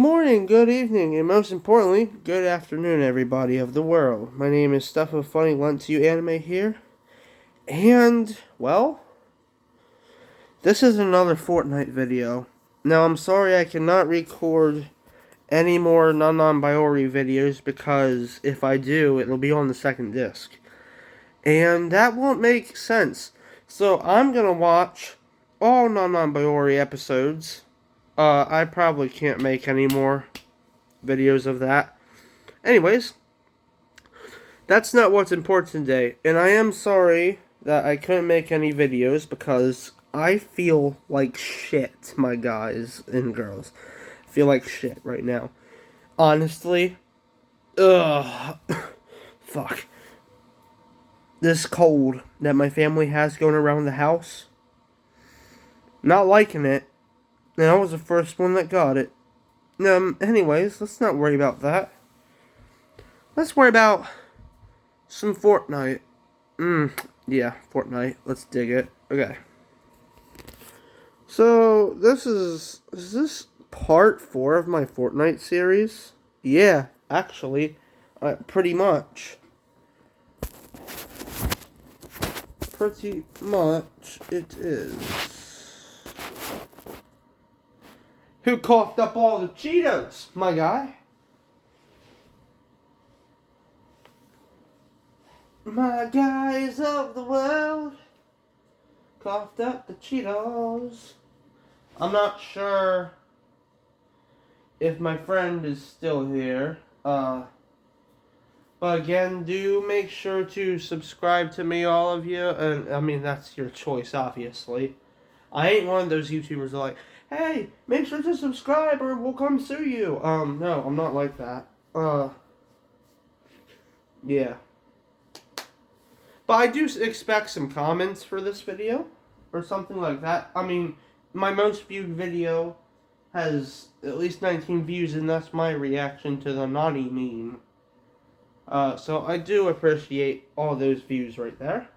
Morning, good evening, and most importantly, good afternoon, everybody of the world. My name is Stuff of Funny Lent to You Anime here, and, well, this is another Fortnite video. Now, I'm sorry I cannot record any more biyori videos because if I do, it'll be on the second disc. And that won't make sense. So, I'm gonna watch all biyori episodes. I probably can't make any more videos of that. Anyways, that's not what's important today. And I am sorry that I couldn't make any videos because I feel like shit, my guys and girls. I feel like shit right now. Honestly, ugh. Fuck. This cold that my family has going around the house. Not liking it. And I was the first one that got it. Anyways, let's not worry about that. Let's worry about some Fortnite. Yeah, Fortnite. Let's dig it. Okay. So, is this part 4 of my Fortnite series? Yeah, actually, pretty much. Pretty much it is. Who coughed up all the Cheetos, my guy? My guys of the world coughed up the Cheetos. I'm not sure if my friend is still here. But again, do make sure to subscribe to me, all of you. And I mean, that's your choice, obviously. I ain't one of those YouTubers that are like, hey, make sure to subscribe or we'll come sue you. No, I'm not like that. Yeah. But I do expect some comments for this video or something like that. I mean, my most viewed video has at least 19 views, and that's my reaction to the naughty meme. So I do appreciate all those views right there.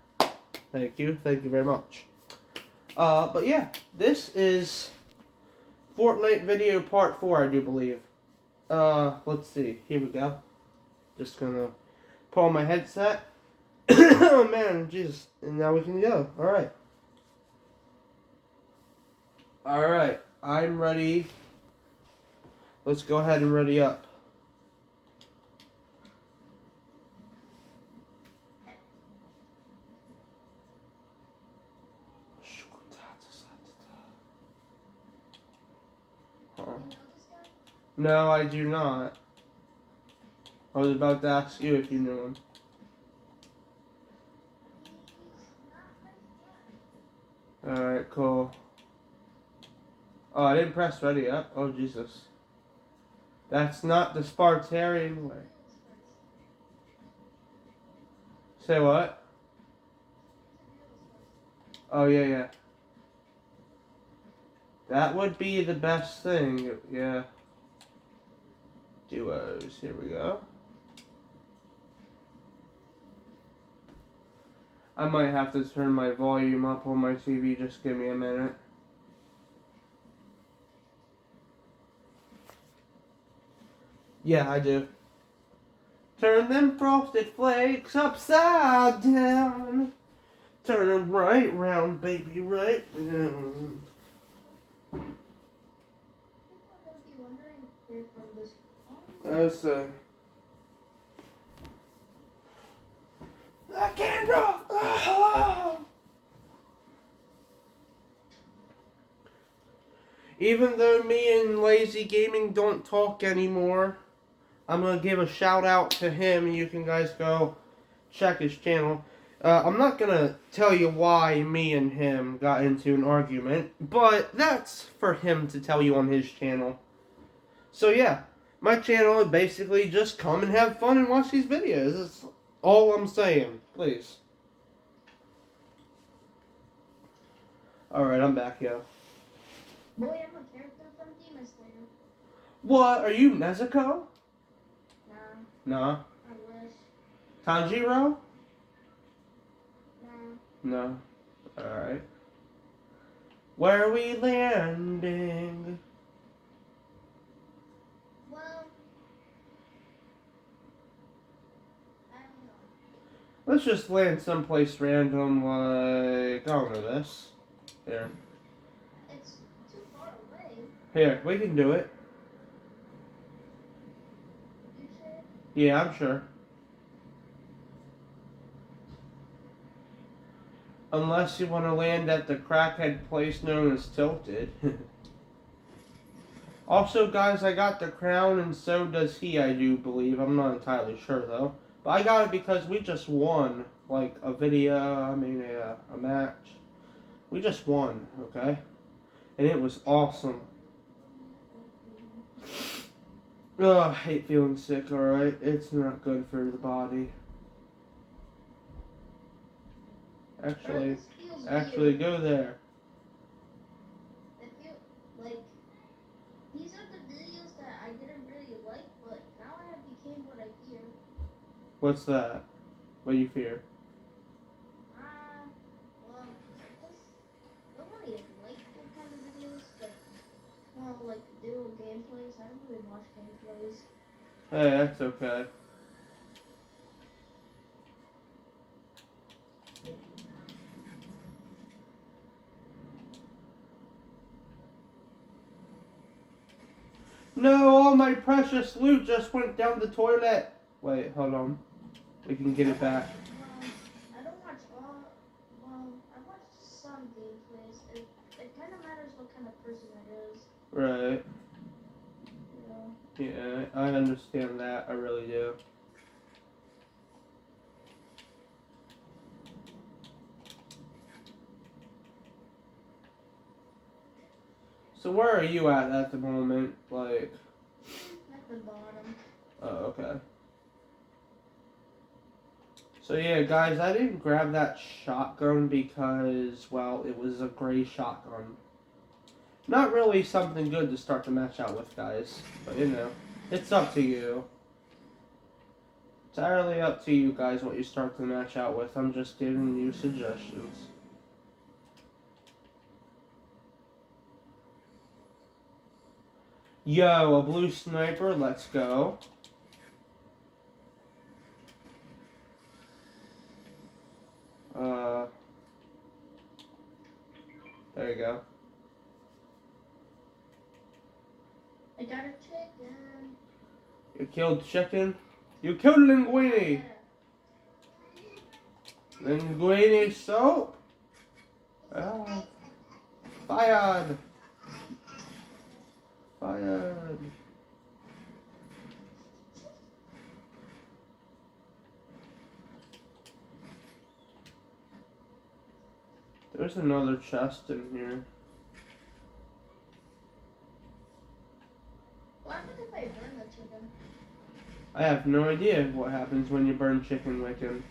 Thank you very much. But yeah, this is Fortnite video part 4, I do believe. Let's see, here we go. Just gonna pull on my headset. Oh man, Jesus, and now we can go, alright. Alright, I'm ready. Let's go ahead and ready up. No, I do not. I was about to ask you if you knew him. Alright, cool. Oh, I didn't press ready up. Oh, Jesus. That's not the Spartarian way. Say what? Oh, yeah. That would be the best thing, yeah. Duos, here we go. I might have to turn my volume up on my TV, just give me a minute. Yeah, I do. Turn them frosted flakes upside down. Turn them right round, baby, right round. That's I can't draw. Oh. Even though me and Lazy Gaming don't talk anymore, I'm gonna give a shout out to him. You can guys go check his channel. I'm not gonna tell you why me and him got into an argument, but that's for him to tell you on his channel. So yeah, my channel is basically just come and have fun and watch these videos. That's all I'm saying. Please. Alright, I'm back, yo. Boy, I'm a character from Demon Slayer. What? Are you Nezuko? Nah. Nah. I wish. Tanjiro? Nah. No. Alright. Where are we landing? Let's just land someplace random, like, I don't know this. Here. It's too far away. Here, we can do it. You sure? Yeah, I'm sure. Unless you want to land at the crackhead place known as Tilted. Also, guys, I got the crown, and so does he, I do believe. I'm not entirely sure, though. But I got it because we just won, like, a match. We just won, okay? And it was awesome. Oh, I hate feeling sick, alright? It's not good for the body. Actually, This feels weird. go there. I feel like these are the videos that I didn't really like, but now I have became what I fear. What's that? What do you fear? Well, I just don't really like those kind of videos, but more like do gameplays. I don't really watch gameplays. Hey, that's okay. No, all my precious loot just went down the toilet. Wait, hold on. We can get it back. Well, I don't watch all. Well, I watch some gameplays. It kind of matters what kind of person it is. Right. You know. Yeah, I understand that. I really do. So where are you at the moment? Like. At the bottom. Oh, okay. So yeah, guys, I didn't grab that shotgun because, well, it was a gray shotgun. Not really something good to start the match out with, guys. But, you know, it's up to you. It's entirely up to you guys what you start the match out with. I'm just giving you suggestions. Yo, a blue sniper, let's go. There you go. I got a chicken. You killed chicken? You killed linguine! Linguine soap? Ah. Fired! Fired! There's another chest in here. What happens if I burn the chicken? I have no idea what happens when you burn chicken wicken.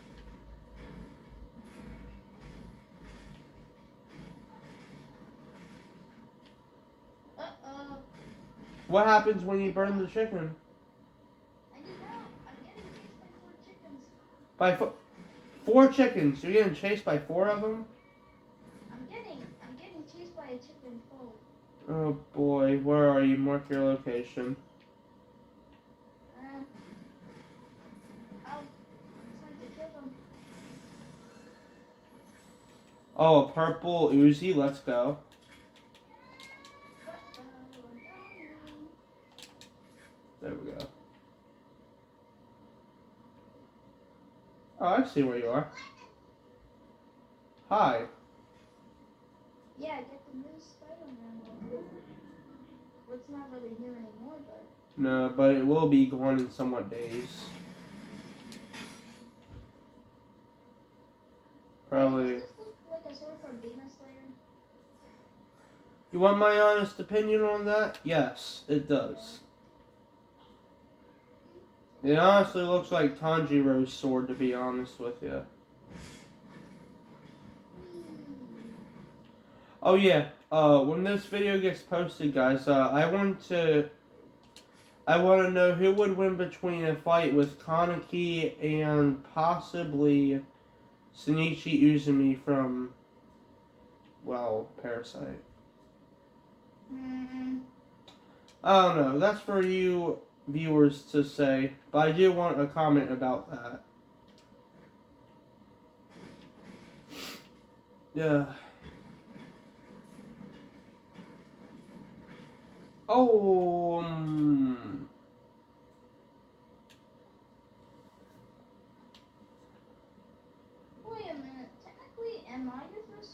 Uh-oh. What happens when you burn the chicken? I need help. I'm getting chased by 4 chickens. By 4 chickens. You're getting chased by 4 of them? I'm getting chased by a chicken foe. Oh boy, where are you? Mark your location. I'm trying to kill them. Oh, a purple Uzi, let's go. There we go. Oh, I see where you are. Hi. Yeah, get the new Spider-Man one. Well, it's not really here anymore, but... No, but it will be gone in somewhat days. Probably. Does this look like a sword from Demon Slayer? You want my honest opinion on that? Yes, it does. It honestly looks like Tanjiro's sword, to be honest with you. Oh yeah, when this video gets posted, guys, I want to know who would win between a fight with Kaneki and possibly Shinichi Uzumi from, well, Parasite. I don't know. That's for you viewers to say, but I do want a comment about that. Yeah. Oh. Wait a minute. Technically, am I your first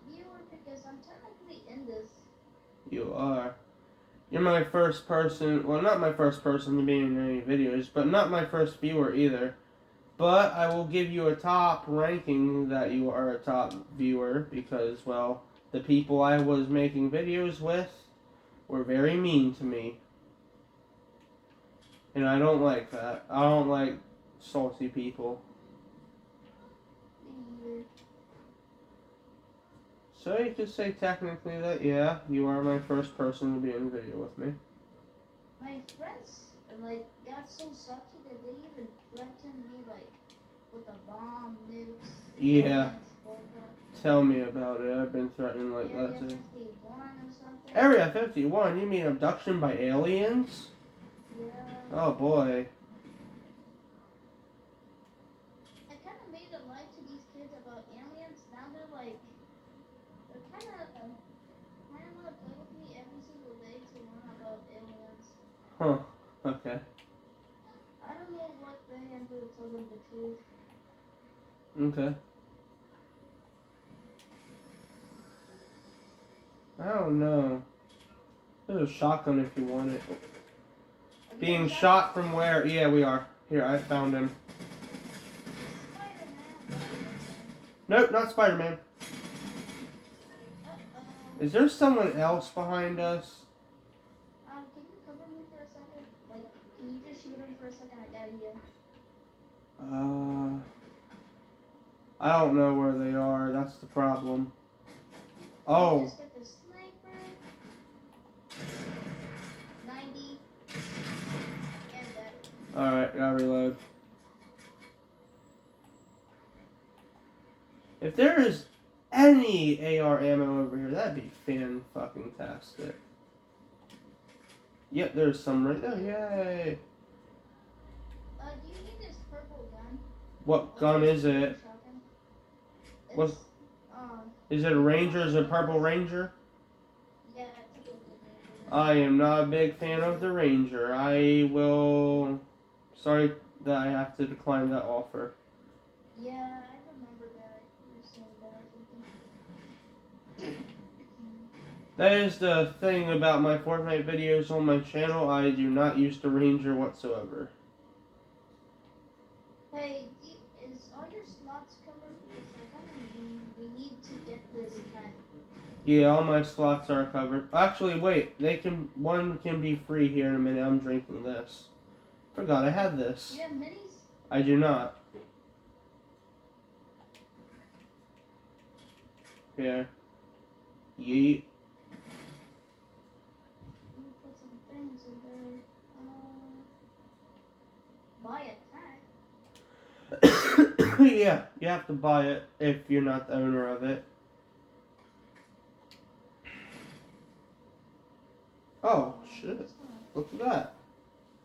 viewer? Because I'm technically in this. You are. You're my first person. Well, not my first person to be in any videos, but not my first viewer either. But I will give you a top ranking that you are a top viewer because, well, the people I was making videos with were very mean to me. And I don't like that. I don't like salty people. Weird. So you could say technically that, yeah, you are my first person to be in a video with me. My friends like got so sucky that they even threatened me like with a bomb, nukes. Yeah, bullets, all tell me about it. I've been threatened like that. that Area too. 51 or something. Area 51? You mean abduction by aliens? Yeah. Oh boy. I kind of made a lie to these kids about aliens. Now they're like, they're kind of want to play with me every single day to learn about aliens. Huh. Okay. I don't know what they am to tell them the truth. Okay. I don't know. There's a shotgun if you want it. Being shot from where? Yeah, we are. Here, I found him. Spider-Man. Nope, not Spider-Man. Uh-oh. Is there someone else behind us? Can you cover me for a second? Like, can you just shoot him for a second? I gotta heal. I don't know where they are. That's the problem. Oh. Just get the sniper. 90. And that. Alright, gotta reload. If there is any AR ammo over here, that'd be fan-fucking-tastic. Yep, there's some right there. Yay! Do you need this purple gun? What gun is it? What? Is it a Ranger? Is it a Purple Ranger? Yeah, it's a purple Ranger. I am not a big fan of the Ranger. I will... Sorry that I have to decline that offer. Yeah, I remember that. You were saying that or something. That is the thing about my Fortnite videos on my channel. I do not use the Ranger whatsoever. Hey, is all your slots covered? Because I kind of we need to get this pen. Yeah, all my slots are covered. Actually, wait. One can be free here in a minute. I'm drinking this. Forgot I had this. Do you have minis? I do not. Here. Yeet. Let me put some things in there. Buy a pack. Yeah, you have to buy it if you're not the owner of it. Oh, shit. Look at that.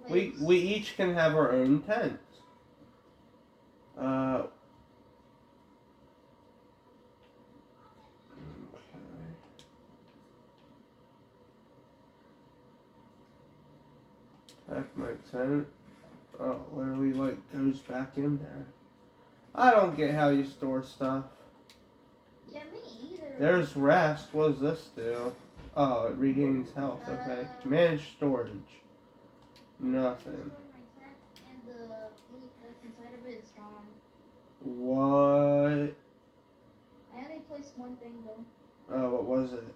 We each can have our own tent. Okay. Pack my tent. Oh, literally like goes back in there. I don't get how you store stuff. Yeah, me either. There's rest. What does this do? Oh, it regains health. Okay. Manage storage. Nothing. And the meat that's inside of it is gone. What? I only placed one thing though. Oh, what was it?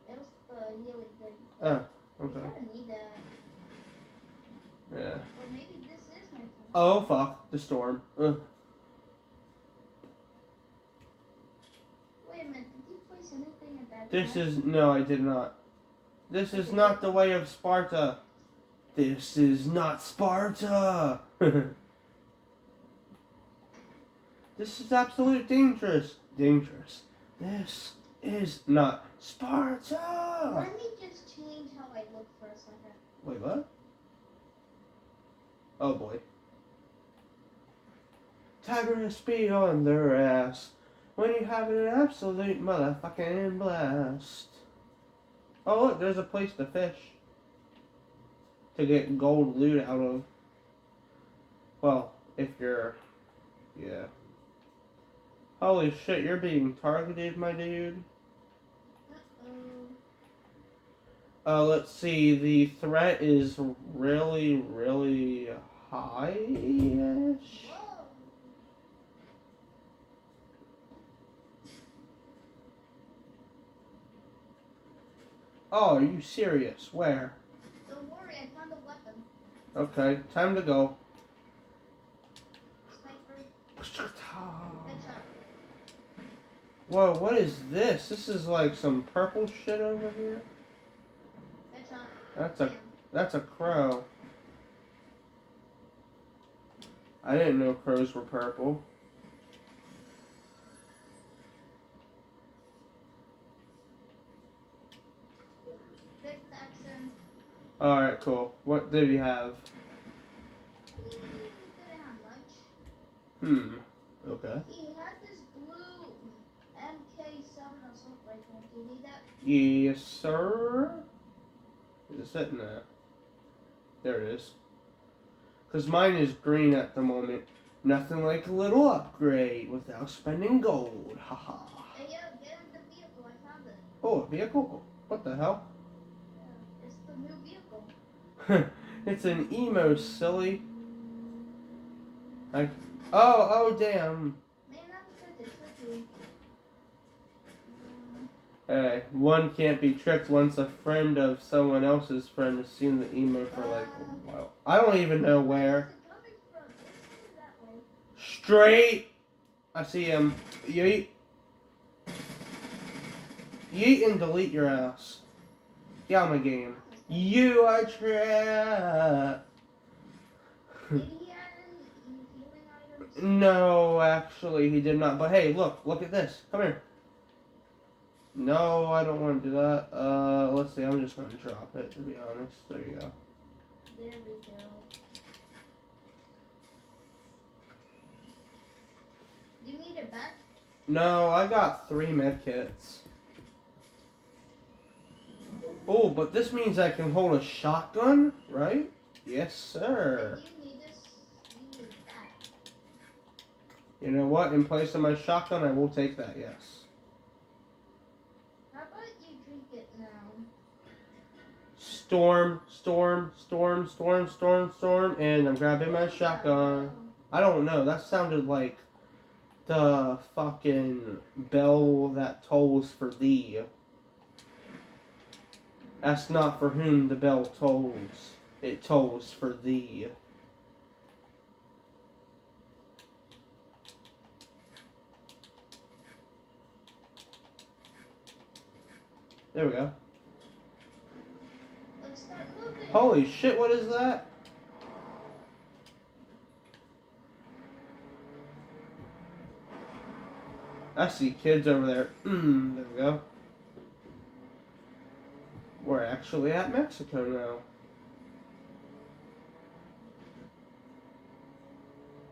It was the healing thing. Oh, You okay. gotta need that. Yeah. Or maybe this is my phone. Oh, fuck. The storm. Ugh. Wait a minute, did you place anything at that This time? is... No, I did not. This is not the way of Sparta. This is not Sparta. This is absolute dangerous. Dangerous. This is not Sparta. Let me just change how I look for a second. Wait, what? Oh boy. Tigers be on their ass. when you're having an absolute motherfucking blast. Oh look, there's a place to fish. To get gold loot out of. Well, if you're... Yeah. Holy shit, you're being targeted, my dude. Let's see, the threat is really, really high-ish. Oh, are you serious? Where? Don't worry, I found a weapon. Okay, time to go. Sniper. Headshot. Whoa, what is this? This is like some purple shit over here. Headshot. That's a crow. I didn't know crows were purple. Alright, cool. What did he have? He didn't have much. Okay. He had this blue MK7 assault rifle. Do you need that? Yes, sir. Is it sitting there? There it is. Because mine is green at the moment. Nothing like a little upgrade without spending gold. Haha. Hey, yo, get in the vehicle. I found it. Oh, a vehicle? What the hell? Yeah, it's the new vehicle. It's an emo, silly. Oh, damn. Man, that's tricky. Hey, one can't be tricked once a friend of someone else's friend has seen the emo for like a while. I don't even know where. Straight. I see him. Yeet. Yeet and delete your ass. Get out of my game. You are trapped. Did he have any healing items? No, actually, he did not. But hey, look at this. Come here. No, I don't want to do that. Let's see. I'm just going to drop it, to be honest. There you go. There we go. Do you need it back? No, I got 3 medkits. Oh, but this means I can hold a shotgun, right? Yes, sir. If you need this, you need that. You know what? In place of my shotgun, I will take that, yes. How about you drink it now? Storm, and I'm grabbing my shotgun. I don't know, that sounded like the fucking bell that tolls for thee. That's not for whom the bell tolls. It tolls for thee. There we go. Let's start moving. Holy shit, what is that? I see kids over there. There we go. We're actually at Mexico now.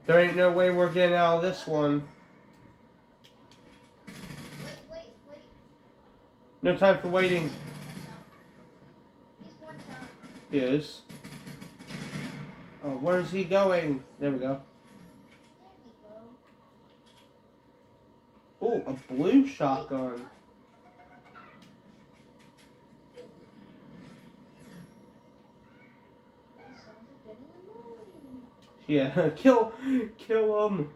There ain't no way we're getting out of this one. Wait. No time for waiting. He's one shot. He is. Oh, where's he going? There we go. There we go. Oh, a blue shotgun. These sounds are getting annoying. Yeah, kill him.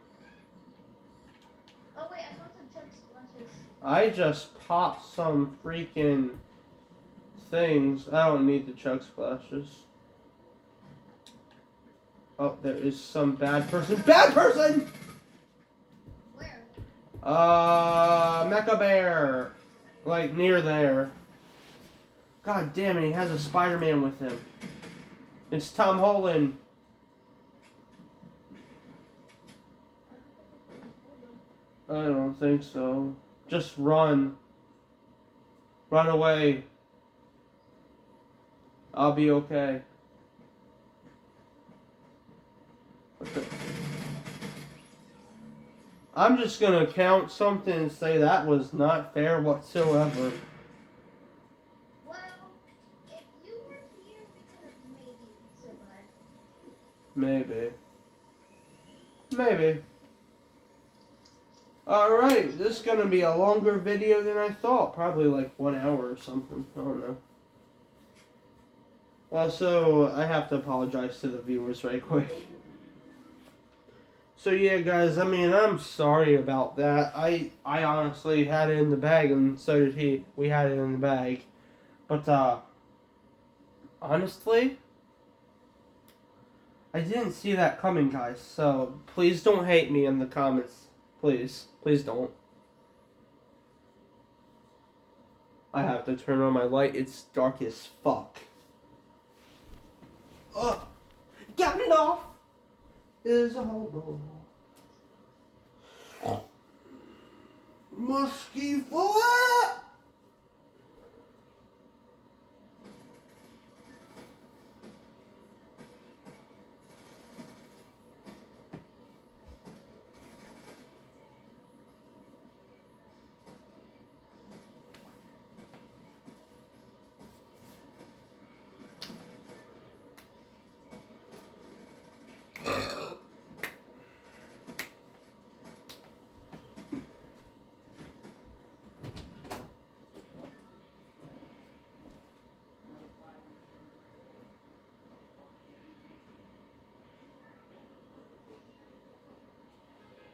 Oh wait, I found some chug splashes. I just popped some freaking things. I don't need the chug splashes. Oh, there is some bad person. Bad person! Where? Mecha Bear. Like, near there. God damn it, he has a Spider-Man with him. It's Tom Holland. I don't think so. Just run. Run away. I'll be okay. What the? I'm just gonna count something and say that was not fair whatsoever. Well, if you were here, we could have maybe survived. Maybe. Maybe. Alright, this is gonna be a longer video than I thought. Probably like 1 hour or something. I don't know. Also, I have to apologize to the viewers right quick. So yeah, guys, I mean, I'm sorry about that. I honestly had it in the bag, and so did he. We had it in the bag. But, honestly, I didn't see that coming, guys. So, please don't hate me in the comments. Please. Please don't. I have to turn on my light. It's dark as fuck. Ugh. Get it off! Is a hobo. Musky foot!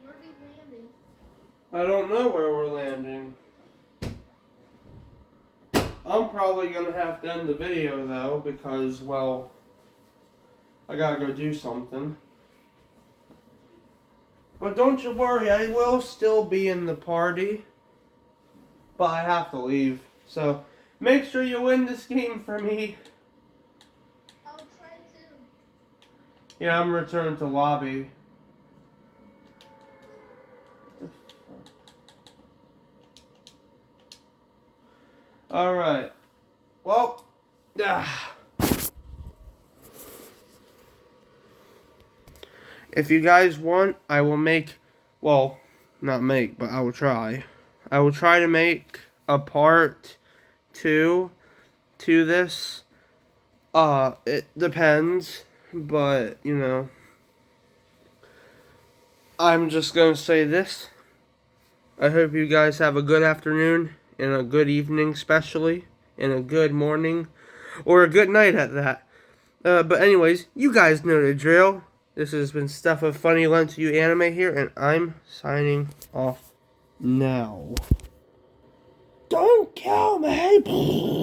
Where are we landing? I don't know where we're landing. I'm probably gonna have to end the video though because, well, I gotta go do something. But don't you worry, I will still be in the party. But I have to leave. So make sure you win this game for me. I'll try to. Yeah, I'm returning to lobby. Alright. Well, if you guys want, I will make, well, not make, but I will try. I will try to make a part 2 to this. It depends, but, you know, I'm just gonna say this. I hope you guys have a good afternoon, and a good evening especially, and a good morning, or a good night at that. But anyways, you guys know the drill. This has been Stuff of Funny Lent to You Anime here, and I'm signing off now. Don't kill me!